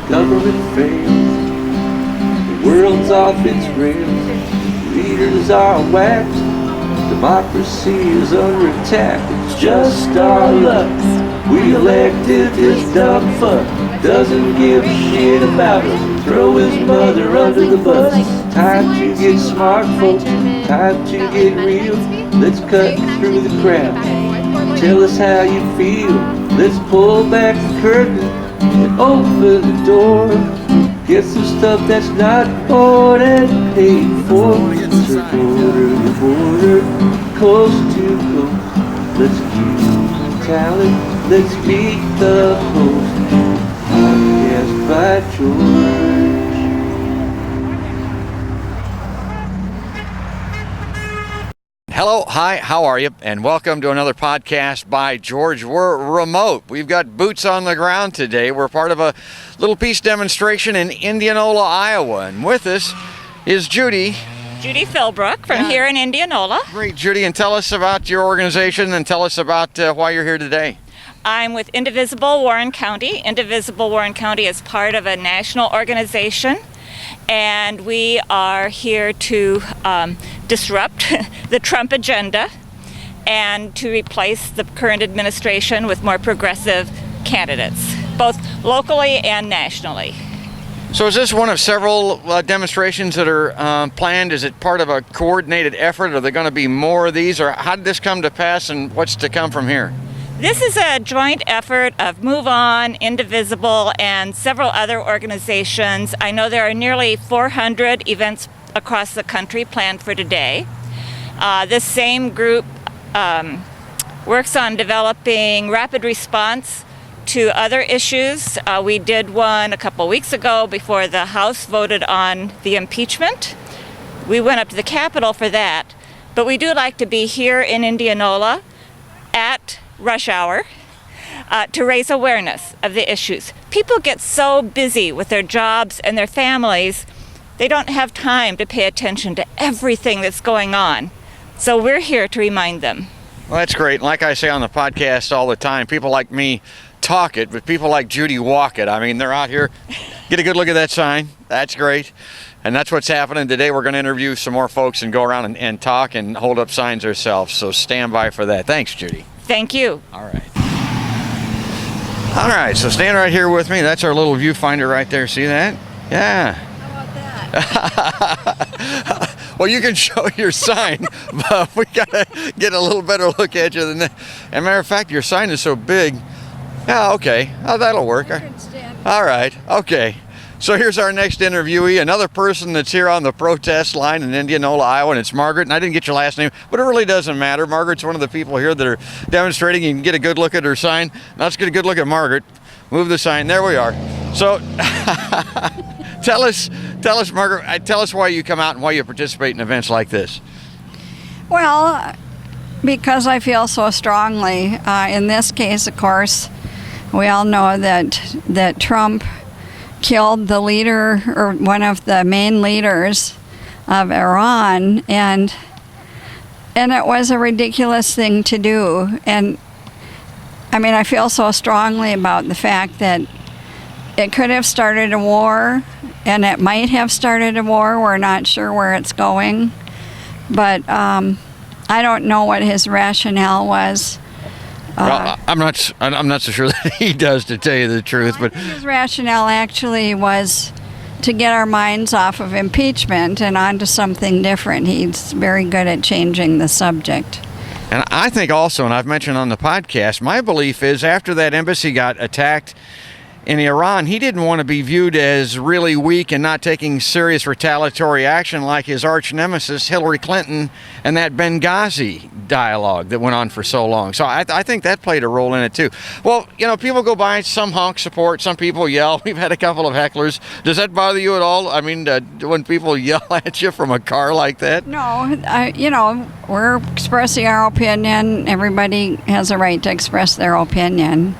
Government fails, the world's off its rails, leaders are whacked, democracy is under attack. It's just our luck. We elected this dumb fuck, doesn't give a shit about us, throw his mother under the bus. Time to get smart, folks, time to get real. Let's cut through the crowd, tell us how you feel. Let's pull back the curtain and open the door. Get some stuff that's not bought and paid for. Border to border, coast to coast. Let's keep talent, let's meet the host. Podcast by George. Hello, hi, how are you? And welcome to another podcast by George. We're remote. We've got boots on the ground today. We're part of a little peace demonstration in Indianola, Iowa. And with us is Judy Philbrook from here in Indianola. Great, Judy. And tell us about your organization and tell us about why you're here today. I'm with Indivisible Warren County. Indivisible Warren County is part of a national organization, and we are here to disrupt the Trump agenda and to replace the current administration with more progressive candidates, both locally and nationally. So is this one of several demonstrations that are planned? Is it part of a coordinated effort? Are there going to be more of these? Or how did this come to pass and what's to come from here? This is a joint effort of Move On, Indivisible, and several other organizations. I know there are nearly 400 events across the country planned for today. This same group works on developing rapid response to other issues. We did one a couple weeks ago before the House voted on the impeachment. We went up to the Capitol for that, but we do like to be here in Indianola at rush hour to raise awareness of the issues. People get so busy with their jobs and their families, they don't have time to pay attention to everything that's going on. So we're here to remind them. Well, that's great. Like I say on the podcast all the time, people like me talk it, but people like Judy walk it. I mean, they're out here. Get a good look at that sign. That's great. And that's what's happening today. We're going to interview some more folks and go around and talk and hold up signs ourselves. So stand by for that. Thanks, Judy. Thank you. All right. All right, so stand right here with me. That's our little viewfinder right there. See that? Yeah. How about that? Well, you can show your sign, but we got to get a little better look at you than that. As a matter of fact, your sign is so big. Yeah, okay. Oh, that'll work. All right. Okay. So here's our next interviewee, another person that's here on the protest line in Indianola, Iowa, and it's Margaret. And I didn't get your last name, but it really doesn't matter. Margaret's one of the people here that are demonstrating. You can get a good look at her sign. Now let's get a good look at Margaret. Move the sign. There we are. So tell us, Margaret, tell us why you come out and why you participate in events like this. Well, because I feel so strongly. In this case, of course, we all know that Trump killed the leader, or one of the main leaders of Iran, and it was a ridiculous thing to do. And I mean, I feel so strongly about the fact that it could have started a war, and it might have started a war. We're not sure where it's going, but I don't know what his rationale was. Well, I'm not so sure that he does, to tell you the truth. But his rationale actually was to get our minds off of impeachment and onto something different. He's very good at changing the subject. And I think also, and I've mentioned on the podcast, my belief is after that embassy got attacked in Iran, he didn't want to be viewed as really weak and not taking serious retaliatory action like his arch nemesis Hillary Clinton and that Benghazi dialogue that went on for so long. So I think that played a role in it too. Well, you know, people go by, some honk support, some people yell. We've had a couple of hecklers. Does that bother you at all? I mean, when people yell at you from a car like that? No, we're expressing our opinion. Everybody has a right to express their opinion.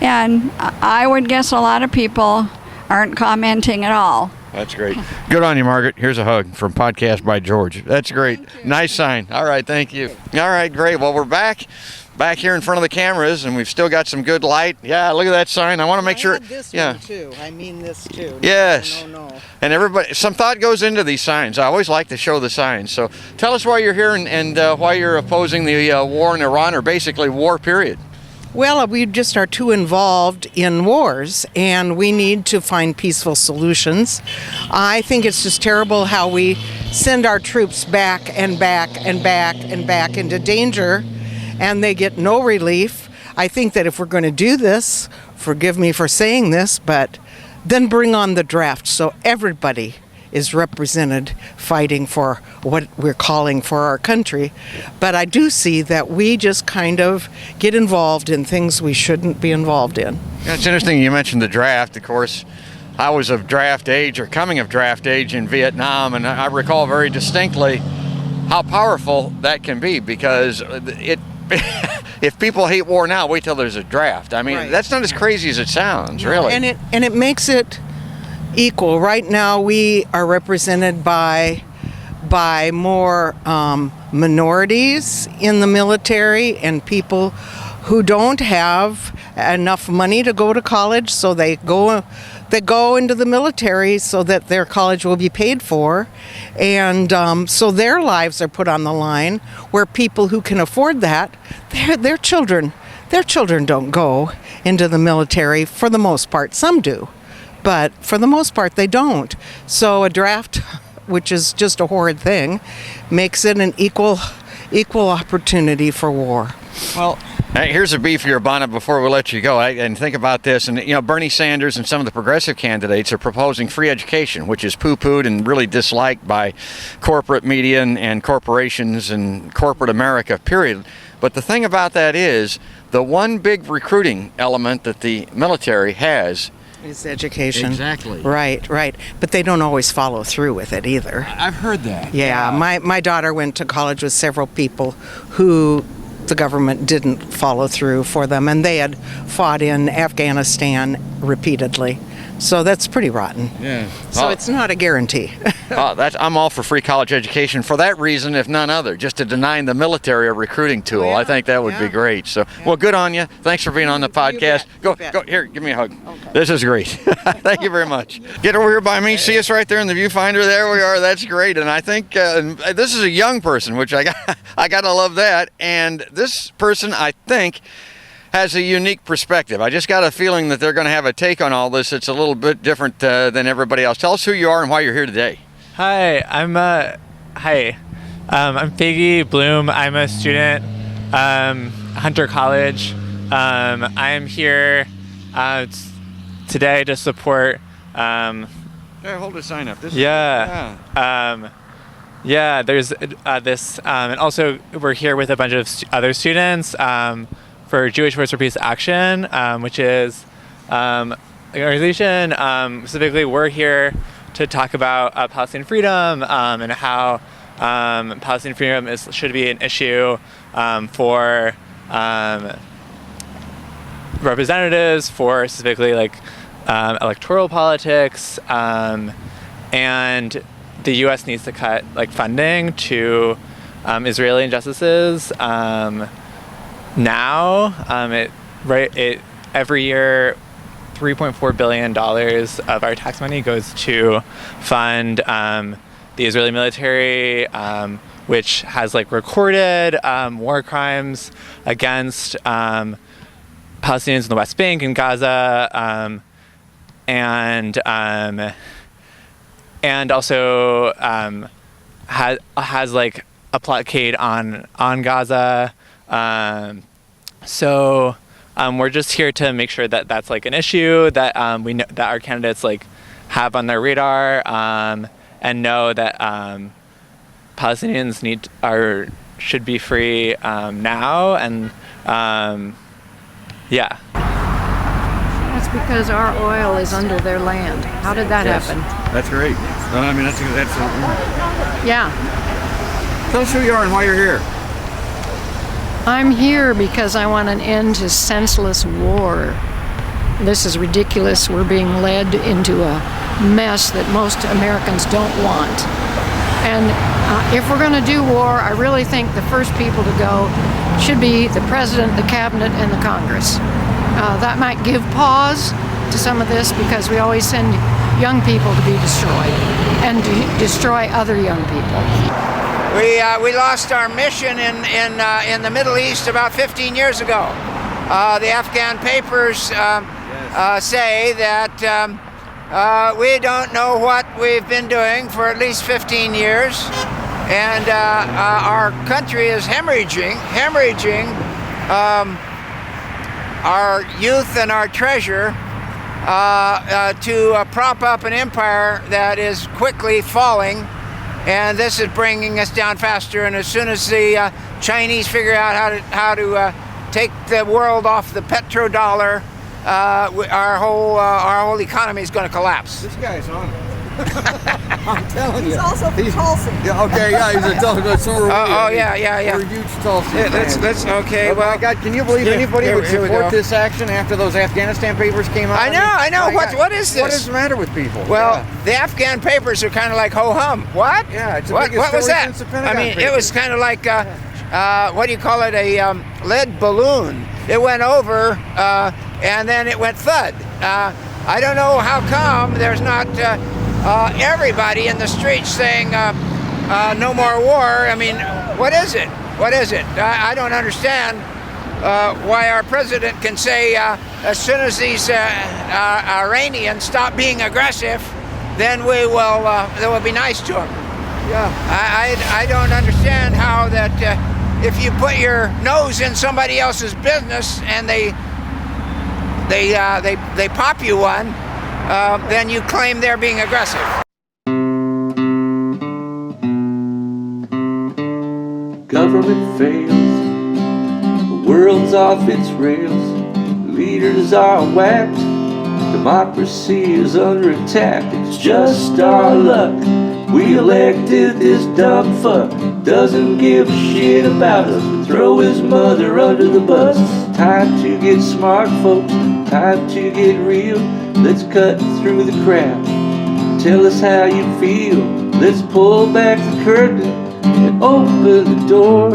And I would guess a lot of people aren't commenting at all. That's great. Good on you, Margaret. Here's a hug from Podcast by George. That's great. Nice sign. All right, thank you. All right, great. Well, we're back back here in front of the cameras, and we've still got some good light. Yeah, look at that sign. I want to make sure. This yeah. one too. I mean this too. Yes. No. And everybody, some thought goes into these signs. I always like to show the signs. So tell us why you're here and why you're opposing the war in Iran, or basically war period. Well, we just are too involved in wars, and we need to find peaceful solutions. I think it's just terrible how we send our troops back and back and back and back into danger, and they get no relief. I think that if we're going to do this, forgive me for saying this, but then bring on the draft so everybody is represented fighting for what we're calling for our country. But I do see that we just kind of get involved in things we shouldn't be involved in. Yeah, it's interesting you mentioned the draft. Of course, I was of draft age, or coming of draft age, in Vietnam, and I recall very distinctly how powerful that can be, because it if people hate war now, wait till there's a draft. I mean, Right. That's not as crazy as it sounds, really. And it makes it equal. Right now we are represented by more minorities in the military, and people who don't have enough money to go to college, so they go into the military so that their college will be paid for, and so their lives are put on the line, where people who can afford that, their children don't go into the military for the most part. Some do, but for the most part they don't. So a draft, which is just a horrid thing, makes it an equal opportunity for war. Well, hey, here's a bee for your bonnet before we let you go. And think about this. And, Bernie Sanders and some of the progressive candidates are proposing free education, which is poo-pooed and really disliked by corporate media and corporations and corporate America, period. But the thing about that is, the one big recruiting element that the military has Is education. Exactly. Right. But they don't always follow through with it either. I've heard that. Yeah, my daughter went to college with several people who the government didn't follow through for them, and they had fought in Afghanistan repeatedly. So that's pretty rotten. Yeah. So it's not a guarantee. I'm all for free college education for that reason, if none other, just to deny the military a recruiting tool. Yeah, I think that would be great. So, well, good on you. Thanks for being on the podcast. Go here, give me a hug. Okay. This is great. Thank you very much. Get over here by me. See us right there in the viewfinder. There we are. That's great. And I think this is a young person, which I gotta love that. And this person, I think, has a unique perspective. I just got a feeling that they're going to have a take on all this. It's a little bit different than everybody else. Tell us who you are and why you're here today. Hi, I'm Faggy Bloom. I'm a student, Hunter College. I am here today to support. Hey, hold the sign up. There's this, and also we're here with a bunch of other students for Jewish Voice for Peace Action, which is an organization. Specifically, we're here to talk about Palestinian freedom and how Palestinian freedom should be an issue for representatives, for specifically electoral politics, and the U.S. needs to cut funding to Israeli injustices now. Every year, $3.4 billion of our tax money goes to fund the Israeli military, which has recorded war crimes against Palestinians in the West Bank and Gaza, and also has a blockade on Gaza. So we're just here to make sure that that's an issue that we know that our candidates have on their radar, and know that Palestinians should be free now, and yeah. That's because our oil is under their land. How did that happen? That's great. I mean, that's Yeah. Tell us who you are and why you're here. I'm here because I want an end to senseless war. This is ridiculous. We're being led into a mess that most Americans don't want. And if we're going to do war, I really think the first people to go should be the president, the cabinet, and the Congress. That might give pause to some of this because we always send young people to be destroyed and to destroy other young people. We lost our mission in the Middle East about 15 years ago. The Afghan papers say that we don't know what we've been doing for at least 15 years, and our country is hemorrhaging our youth and our treasure to prop up an empire that is quickly falling, and this is bringing us down faster. And as soon as the Chinese figure out how to take the world off the petrodollar, our whole economy is going to collapse. This guy's on it. I'm telling you. He's also from Tulsa. Yeah, okay, yeah, he's a Tulsa. So are we. Yeah. We're huge Tulsa fans. Let's okay. Oh my God, can you believe anybody would here we support go. this action after those Afghanistan papers came out? I know. What is this? What is the matter with people? Well, the Afghan papers are kind of like ho-hum. What? Yeah, it's the what biggest was story that? since the Pentagon I mean, papers. it was kind of like, what do you call it, a lead balloon. It went over, and then it went thud. I don't know how come there's not everybody in the streets saying no more war. I mean, what is it? What is it? I don't understand why our president can say as soon as these Iranians stop being aggressive, then we will be nice to them. Yeah. I don't understand how that if you put your nose in somebody else's business and they pop you one, then you claim they're being aggressive. Government fails, the world's off its rails, leaders are whacked, democracy is under attack. It's just our luck. We elected this dumb fuck, doesn't give a shit about us, throw his mother under the bus. Time to get smart, folks, time to get real. Let's cut through the crowd, tell us how you feel. Let's pull back the curtain and open the door.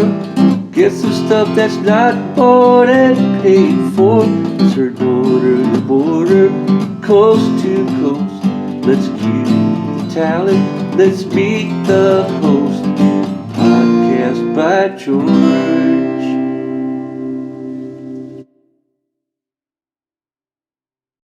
Get some stuff that's not bought and paid for. Let's herd border to border, coast to coast. Let's cue the talent, let's meet the host. Podcast by choice.